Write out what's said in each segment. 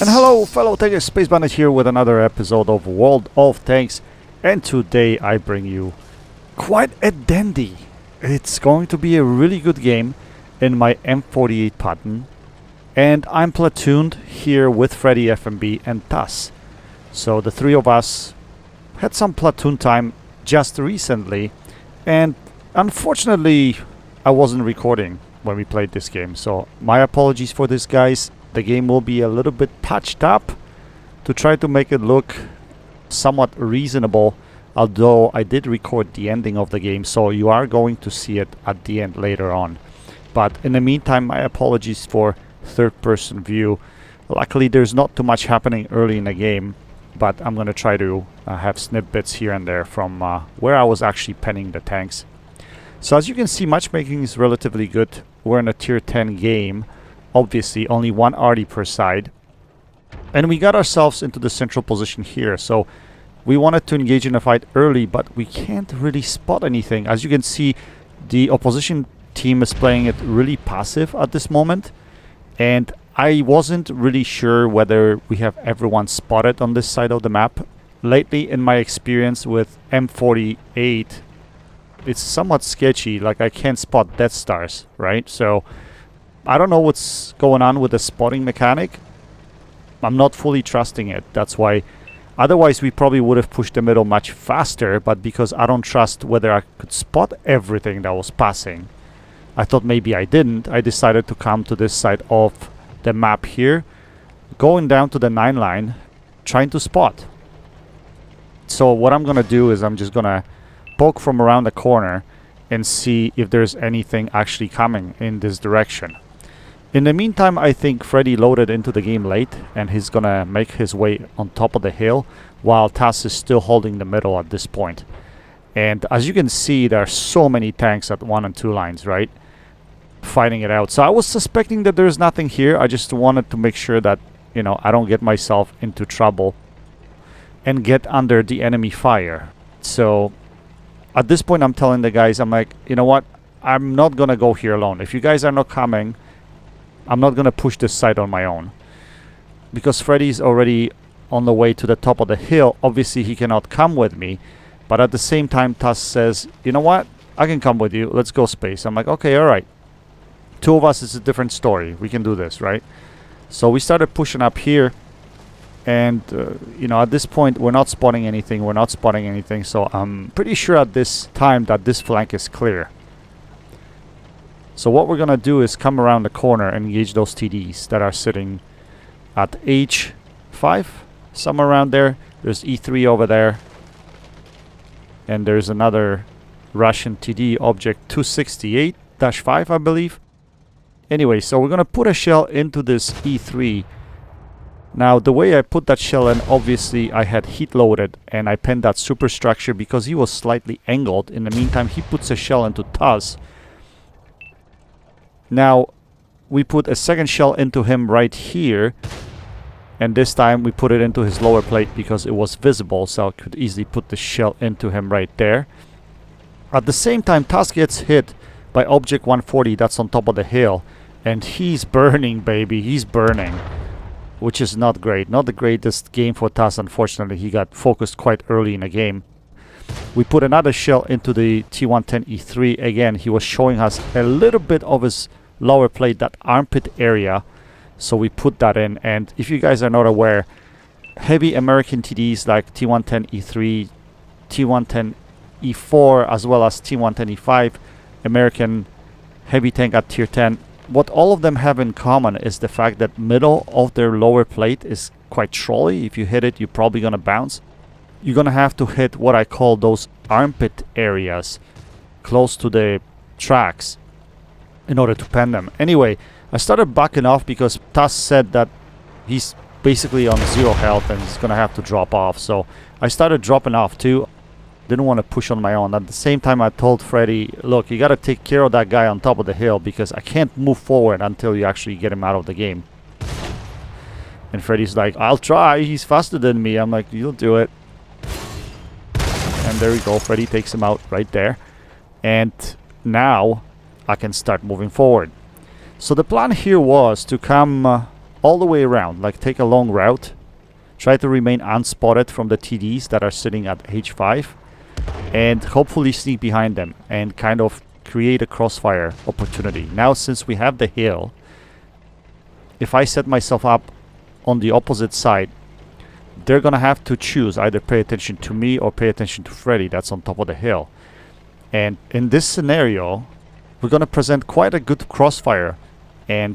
And hello fellow tankers, Space Bandit here with another episode of World of Tanks, and today I bring you quite a dandy. It's going to be a really good game in my M48 Patton, and I'm platooned here with Freddy, FMB and Tas. So the three of us had some platoon time just recently, and unfortunately I wasn't recording when we played this game, so my apologies for this, guys. The game will be a little bit patched up to try to make it look somewhat reasonable, although I did record the ending of the game, so you are going to see it at the end later on. But in the meantime, my apologies for third-person view. Luckily there's not too much happening early in the game, but I'm gonna try to have snippets here and there from where I was actually penning the tanks. So as you can see, matchmaking is relatively good. We're in a tier 10 game. Obviously only one arty per side, and we got ourselves into the central position here, so we wanted to engage in a fight early, but we can't really spot anything. As you can see, the opposition team is playing it really passive at this moment, and I wasn't really sure whether we have everyone spotted on this side of the map. Lately, in my experience with M48, it's somewhat sketchy, like I can't spot Death Stars, right? So I don't know what's going on with the spotting mechanic. I'm not fully trusting it. That's why, otherwise we probably would have pushed the middle much faster, but because I don't trust whether I could spot everything that was passing, I thought maybe I didn't. I decided to come to this side of the map here, going down to the 9 line, trying to spot. So what I'm gonna do is I'm just gonna poke from around the corner and see if there's anything actually coming in this direction. In the meantime, I think Freddy loaded into the game late, and he's gonna make his way on top of the hill, while Tas is still holding the middle at this point. And as you can see, there are so many tanks at 1 and 2 lines, right? Fighting it out. So I was suspecting that there's nothing here. I just wanted to make sure that, you know, I don't get myself into trouble and get under the enemy fire. So at this point, I'm telling the guys, I'm like, you know what? I'm not gonna go here alone. If you guys are not coming, I'm not gonna push this side on my own, because Freddy's already on the way to the top of the hill. Obviously he cannot come with me, but at the same time Tas says, you know what, I can come with you, let's go space. I'm like, okay, all right, two of us is a different story, we can do this, right? So we started pushing up here, and you know, at this point we're not spotting anything, so I'm pretty sure at this time that this flank is clear. So what we're gonna do is come around the corner and engage those TDs that are sitting at H5, somewhere around there. There's E3 over there, and there's another Russian TD, object 268-5, I believe. Anyway, so we're gonna put a shell into this E3. Now the way I put that shell in, obviously I had heat loaded and I penned that superstructure because he was slightly angled. In the meantime, he puts a shell into Tas. Now we put a second shell into him right here, and this time we put it into his lower plate because it was visible, so I could easily put the shell into him right there. At the same time, Tas gets hit by object 140 that's on top of the hill, and he's burning, baby, he's burning, which is not great. Not the greatest game for Tas, unfortunately. He got focused quite early in the game. We put another shell into the T110E3. Again, he was showing us a little bit of his lower plate, that armpit area, so we put that in. And if you guys are not aware, heavy American TDs like T110E3, T110E4, as well as T110E5, American heavy tank at tier 10, what all of them have in common is the fact that middle of their lower plate is quite trolly. If you hit it, you're probably gonna bounce. You're gonna have to hit what I call those armpit areas close to the tracks in order to pen them. Anyway, I started backing off because Tas said that he's basically on 0 health and he's gonna have to drop off. So I started dropping off too. Didn't want to push on my own. At the same time, I told Freddy, look, you gotta take care of that guy on top of the hill, because I can't move forward until you actually get him out of the game. And Freddy's like, I'll try, he's faster than me. I'm like, you'll do it. And there we go, Freddy takes him out right there. And now I can start moving forward. So the plan here was to come all the way around, like take a long route. Try to remain unspotted from the TDs that are sitting at H5, and hopefully sneak behind them and kind of create a crossfire opportunity. Now, since we have the hill, if I set myself up on the opposite side, they're gonna have to choose, either pay attention to me or pay attention to Freddy that's on top of the hill. And in this scenario, we're gonna present quite a good crossfire, and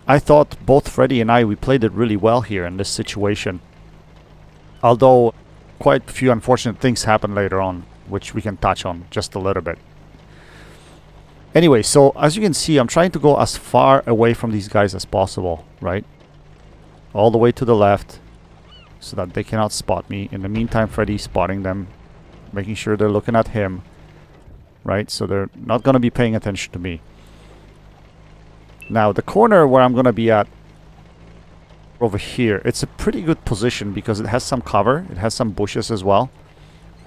I thought both Freddy and we played it really well here in this situation. Although quite a few unfortunate things happen later on, which we can touch on just a little bit. Anyway, so as you can see, I'm trying to go as far away from these guys as possible, right? All the way to the left, so that they cannot spot me. In the meantime, Freddy's spotting them, making sure they're looking at him, right? So they're not going to be paying attention to me. Now, the corner where I'm going to be at over here, it's a pretty good position because it has some cover. It has some bushes as well.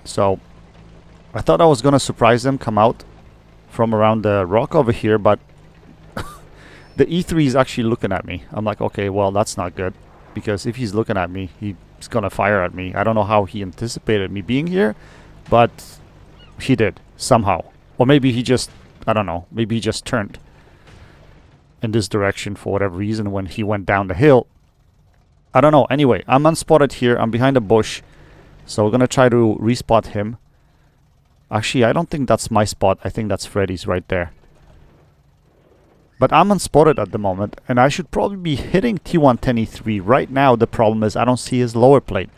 So I thought I was going to surprise them, come out from around the rock over here, but the E3 is actually looking at me. I'm like, okay, well, that's not good, because if he's looking at me, he's going to fire at me. I don't know how he anticipated me being here, but he did somehow. Or maybe he just, I don't know, maybe he just turned in this direction for whatever reason when he went down the hill. I don't know. Anyway, I'm unspotted here. I'm behind a bush. So we're going to try to respot him. Actually, I don't think that's my spot. I think that's Freddy's right there. But I'm unspotted at the moment, and I should probably be hitting T110E3. Right now, the problem is I don't see his lower plate.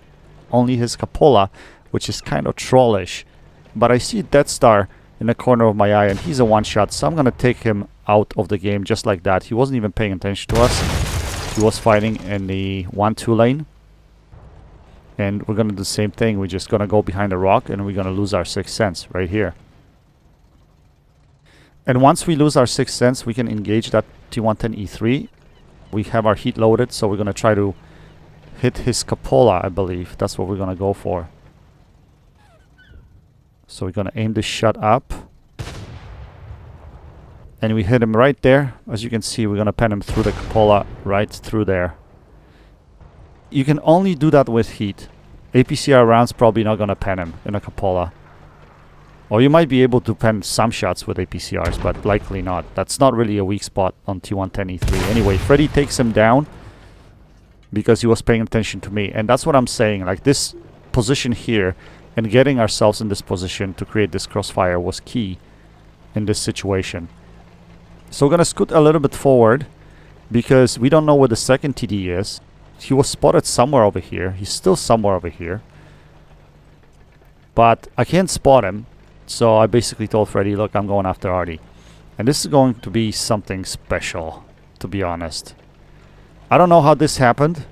Only his cupola, which is kind of trollish. But I see Death Star in the corner of my eye, and he's a one-shot, so I'm going to take him out of the game just like that. He wasn't even paying attention to us. He was fighting in the 1-2 lane. And we're going to do the same thing. We're just going to go behind the rock, and we're going to lose our sixth sense right here. And once we lose our sixth sense, we can engage that T110E3. We have our heat loaded, so we're going to try to hit his cupola, I believe. That's what we're going to go for. So we're going to aim this shot up. And we hit him right there. As you can see, we're going to pen him through the cupola, right through there. You can only do that with heat. APCR rounds probably not going to pen him in a cupola. Or you might be able to pen some shots with APCRs, but likely not. That's not really a weak spot on T110E3. Anyway, Freddy takes him down because he was paying attention to me. And that's what I'm saying. Like, this position here and getting ourselves in this position to create this crossfire was key in this situation. So we're going to scoot a little bit forward because we don't know where the second TD is. He was spotted somewhere over here. He's still somewhere over here. But I can't spot him. So I basically told Freddy, look, I'm going after Artie. And this is going to be something special, to be honest. I don't know how this happened.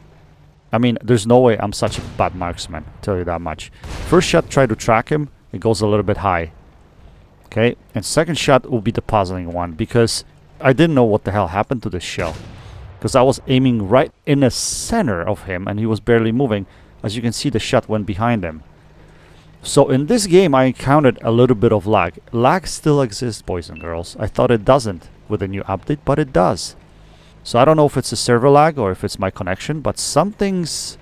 I mean, there's no way I'm such a bad marksman, I'll tell you that much. First shot, try to track him. It goes a little bit high. Okay, and second shot will be the puzzling one, because I didn't know what the hell happened to this shell. Because I was aiming right in the center of him, and he was barely moving. As you can see, the shot went behind him. So in this game, I encountered a little bit of lag. Lag still exists, boys and girls. I thought it doesn't with the new update, but it does. So I don't know if it's a server lag or if it's my connection, but something's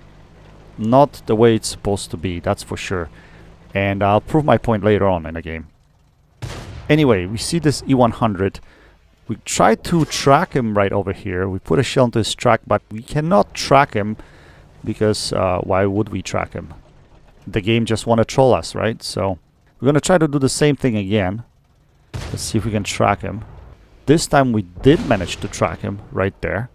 not the way it's supposed to be, that's for sure. And I'll prove my point later on in the game. Anyway, we see this E100. We try to track him right over here. We put a shell into his track, but we cannot track him because why would we track him? The game just want to troll us, right? So we're going to try to do the same thing again. Let's see if we can track him. This time we did manage to track him right there.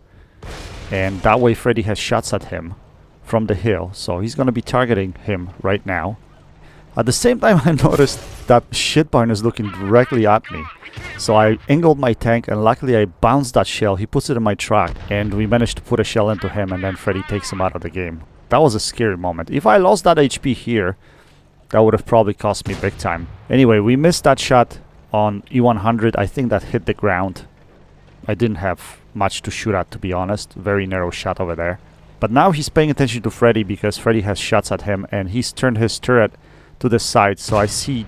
And that way Freddy has shots at him from the hill. So he's going to be targeting him right now. At the same time, I noticed that shitbarn is looking directly at me. So I angled my tank, and luckily I bounced that shell. He puts it in my track, and we managed to put a shell into him, and then Freddy takes him out of the game. That was a scary moment. If I lost that HP here, that would have probably cost me big time. Anyway, we missed that shot on E100. I think that hit the ground. I didn't have much to shoot at, to be honest. Very narrow shot over there. But now he's paying attention to Freddy because Freddy has shots at him, and he's turned his turret to the side. So I see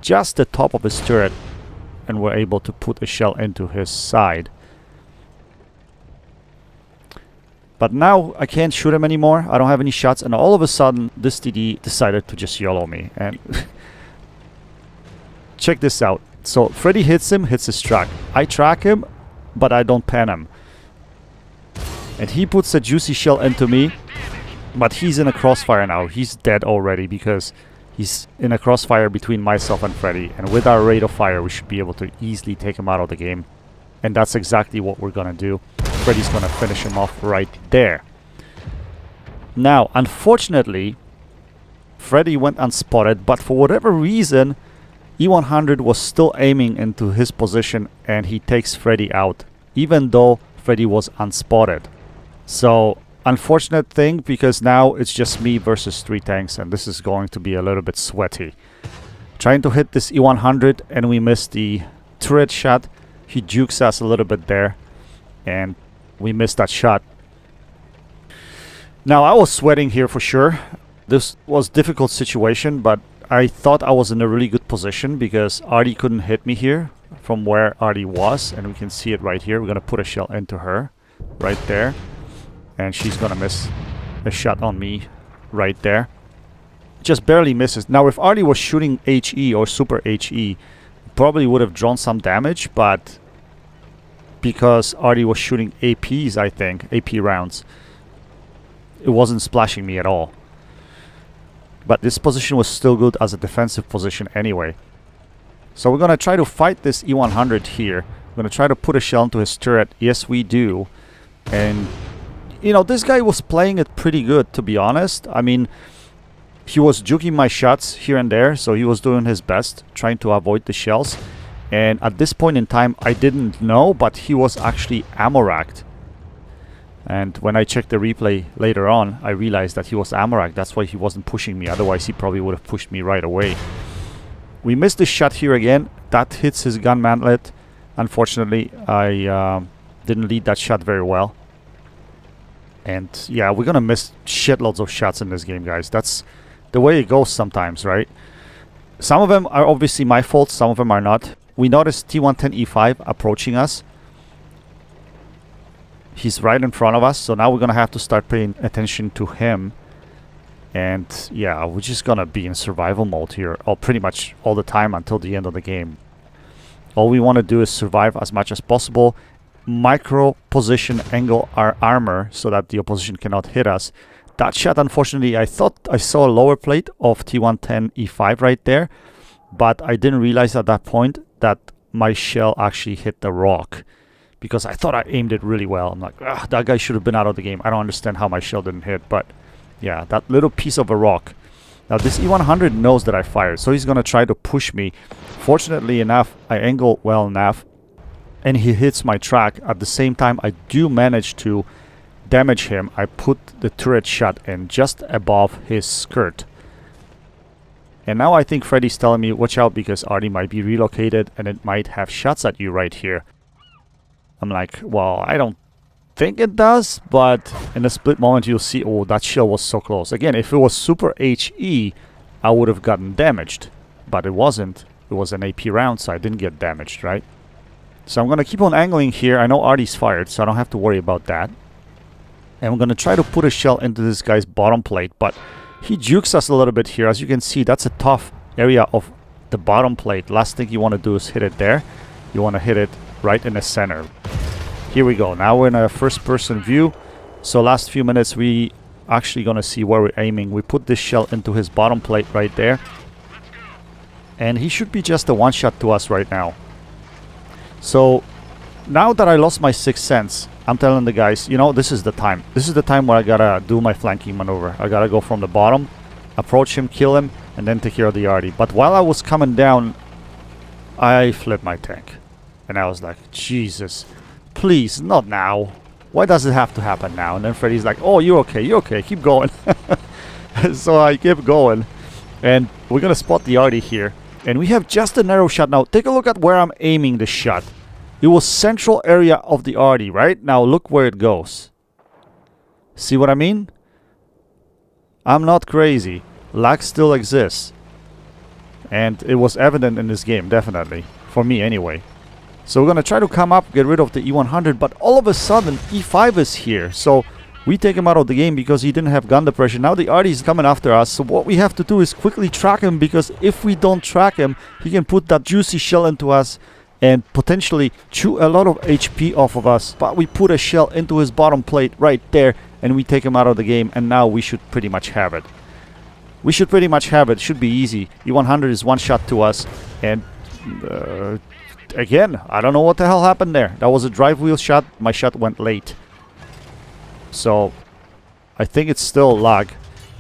just the top of his turret, and we're able to put a shell into his side. But now I can't shoot him anymore. I don't have any shots. And all of a sudden, this TD decided to just YOLO me. And check this out. So Freddy hits him, hits his track. I track him, but I don't pan him. And he puts a juicy shell into me. But he's in a crossfire now. He's dead already because he's in a crossfire between myself and Freddy. And with our rate of fire, we should be able to easily take him out of the game. And that's exactly what we're gonna do. Freddy's gonna finish him off right there. Now, unfortunately, Freddy went unspotted, but for whatever reason, E100 was still aiming into his position and he takes Freddy out, even though Freddy was unspotted. So, unfortunate thing, because now it's just me versus 3 tanks and this is going to be a little bit sweaty. Trying to hit this E100 and we missed the turret shot. He jukes us a little bit there and we missed that shot. Now I was sweating here for sure. This was a difficult situation, but I thought I was in a really good position because Artie couldn't hit me here from where Artie was, and we can see it right here. We're gonna put a shell into her right there, and she's gonna miss a shot on me right there. Just barely misses. Now if Artie was shooting HE or super HE, probably would have drawn some damage, but because Artie was shooting APs, I think, AP rounds, it wasn't splashing me at all. But this position was still good as a defensive position anyway. So we're gonna try to fight this E100 here. We're gonna try to put a shell into his turret. Yes, we do. And, you know, this guy was playing it pretty good, to be honest. I mean, he was juking my shots here and there, so he was doing his best, trying to avoid the shells. And at this point in time, I didn't know, but he was actually ammo-racked. And when I checked the replay later on, I realized that he was ammo-racked. That's why he wasn't pushing me. Otherwise, he probably would have pushed me right away. We missed the shot here again. That hits his gun mantlet. Unfortunately, I didn't lead that shot very well. And yeah, we're gonna miss shitloads of shots in this game, guys. That's the way it goes sometimes, right? Some of them are obviously my fault, some of them are not. We noticed T110E5 approaching us. He's right in front of us, so now we're gonna have to start paying attention to him. And yeah, we're just gonna be in survival mode here, or pretty much all the time until the end of the game. All we want to do is survive as much as possible, micro position angle our armor so that the opposition cannot hit us. That shot, unfortunately, I thought I saw a lower plate of T110E5 right there, but I didn't realize at that point that my shell actually hit the rock, because I thought I aimed it really well. I'm like, that guy should have been out of the game. I don't understand how my shell didn't hit, but yeah, that little piece of a rock. Now this E100 knows that I fired, so he's gonna try to push me. Fortunately enough, I angle well enough, and he hits my track. At the same time, I do manage to damage him. I put the turret shot in just above his skirt. And now I think Freddy's telling me, watch out, because Artie might be relocated and it might have shots at you right here. I'm like, well, I don't think it does, but in a split moment you'll see, oh, that shell was so close. Again, if it was super HE, I would have gotten damaged, but it wasn't. It was an AP round, so I didn't get damaged, right? So I'm going to keep on angling here. I know Artie's fired, so I don't have to worry about that. And I'm going to try to put a shell into this guy's bottom plate, but he jukes us a little bit here. As you can see, that's a tough area of the bottom plate. Last thing you want to do is hit it there. You want to hit it right in the center. Here we go. Now we're in a first-person view. So last few minutes, we actually going to see where we're aiming. We put this shell into his bottom plate right there. And he should be just a one-shot to us right now. So now that I lost my sixth sense, I'm telling the guys, you know, this is the time. This is the time where I gotta do my flanking maneuver. I gotta go from the bottom, approach him, kill him, and then take care of the Artie. But while I was coming down, I flipped my tank. And I was like, Jesus, please, not now. Why does it have to happen now? And then Freddy's like, oh, you're okay, keep going. So I kept going. And we're gonna spot the Artie here. And we have just a narrow shot. Now, take a look at where I'm aiming this shot. It was central area of the Artie, right? Now, look where it goes. See what I mean? I'm not crazy. Lag still exists. And it was evident in this game, definitely. For me, anyway. So we're going to try to come up, get rid of the E100. But all of a sudden, E5 is here. So We take him out of the game because he didn't have gun depression. Now the arty is coming after us, so what we have to do is quickly track him, because if we don't track him, he can put that juicy shell into us and potentially chew a lot of HP off of us. But we put a shell into his bottom plate right there, and we take him out of the game, and now we should pretty much have it. We should pretty much have it. It should be easy. E100 is one shot to us, and again, I don't know what the hell happened there. That was a drive wheel shot. My shot went late. So I think it's still lag.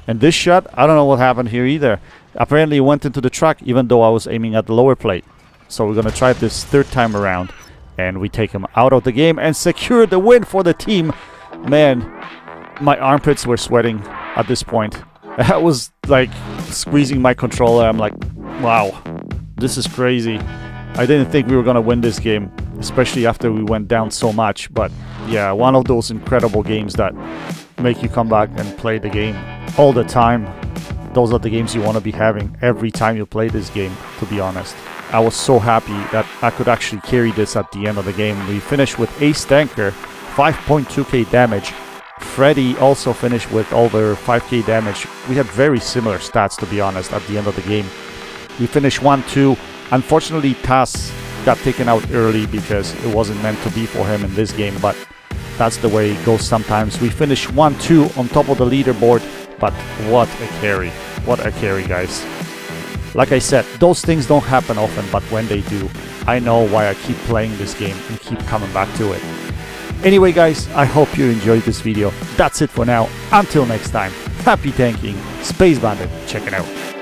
And this shot, I don't know what happened here either. Apparently it went into the truck even though I was aiming at the lower plate. So we're gonna try it this third time around, and we take him out of the game and secure the win for the team. Man, my armpits were sweating at this point. I was like squeezing my controller. I'm like, wow, this is crazy. I didn't think we were gonna win this game, especially after we went down so much. But yeah, one of those incredible games that make you come back and play the game all the time. Those are the games you want to be having every time you play this game, to be honest. I was so happy that I could actually carry this at the end of the game. We finished with Ace Tanker, 5.2k damage. Freddy also finished with over 5k damage. We had very similar stats, to be honest, at the end of the game. We finished 1-2. Unfortunately, Taz got taken out early because it wasn't meant to be for him in this game, but that's the way it goes sometimes. We finished 1-2 on top of the leaderboard, but what a carry. What a carry, guys. Like I said, those things don't happen often, but when they do, I know why I keep playing this game and keep coming back to it. Anyway, guys, I hope you enjoyed this video. That's it for now. Until next time, happy tanking. Space Bandit, check it out.